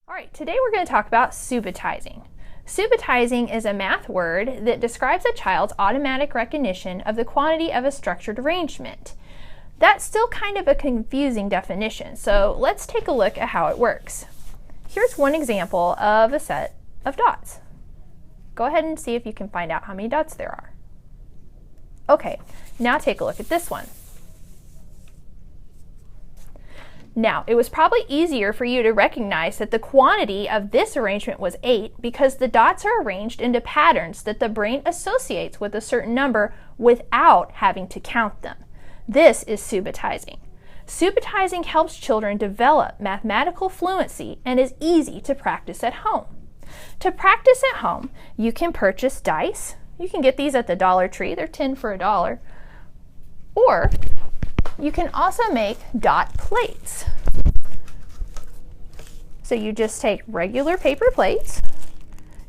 All right, today we're going to talk about subitizing. Subitizing is a math word that describes a child's automatic recognition of the quantity of a structured arrangement. That's still kind of a confusing definition, so let's take a look at how it works. Here's one example of a set of dots. Go ahead and see if you can find out how many dots there are. Okay, now take a look at this one. Now, it was probably easier for you to recognize that the quantity of this arrangement was 8 because the dots are arranged into patterns that the brain associates with a certain number without having to count them. This is subitizing. Subitizing helps children develop mathematical fluency and is easy to practice at home. To practice at home, you can purchase dice. You can get these at the Dollar Tree. They're 10 for $1. Or you can also make dot plates. So you just take regular paper plates,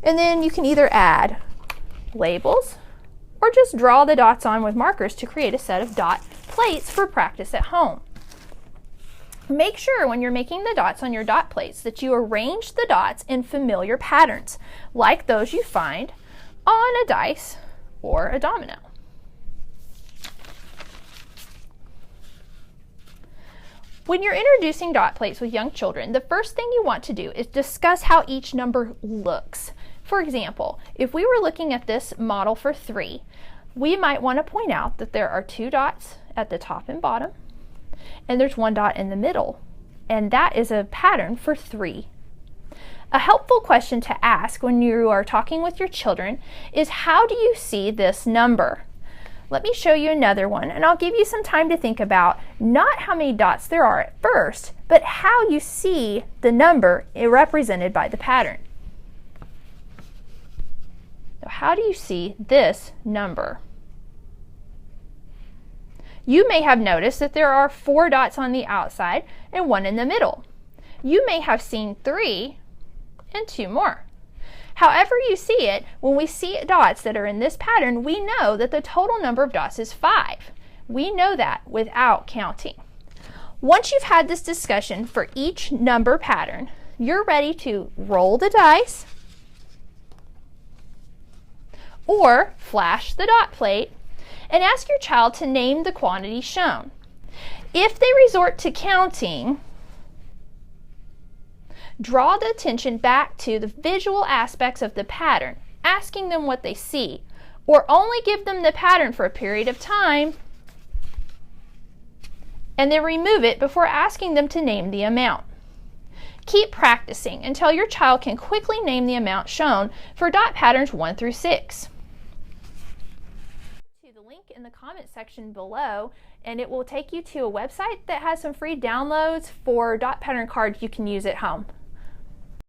and then you can either add labels or just draw the dots on with markers to create a set of dot plates for practice at home. Make sure when you're making the dots on your dot plates that you arrange the dots in familiar patterns, like those you find on a dice or a domino. When you're introducing dot plates with young children, the first thing you want to do is discuss how each number looks. For example, if we were looking at this model for 3, we might want to point out that there are 2 dots at the top and bottom, and there's 1 dot in the middle, and that is a pattern for 3. A helpful question to ask when you are talking with your children is, how do you see this number? Let me show you another one, and I'll give you some time to think about not how many dots there are at first, but how you see the number represented by the pattern. So how do you see this number? You may have noticed that there are 4 dots on the outside and 1 in the middle. You may have seen 3 and 2 more. However you see it, when we see dots that are in this pattern, we know that the total number of dots is 5. We know that without counting. Once you've had this discussion for each number pattern, you're ready to roll the dice or flash the dot plate and ask your child to name the quantity shown. If they resort to counting, draw the attention back to the visual aspects of the pattern, asking them what they see, or only give them the pattern for a period of time and then remove it before asking them to name the amount. Keep practicing until your child can quickly name the amount shown for dot patterns 1 through 6. The link in the comment section below, and it will take you to a website that has some free downloads for dot pattern cards you can use at home.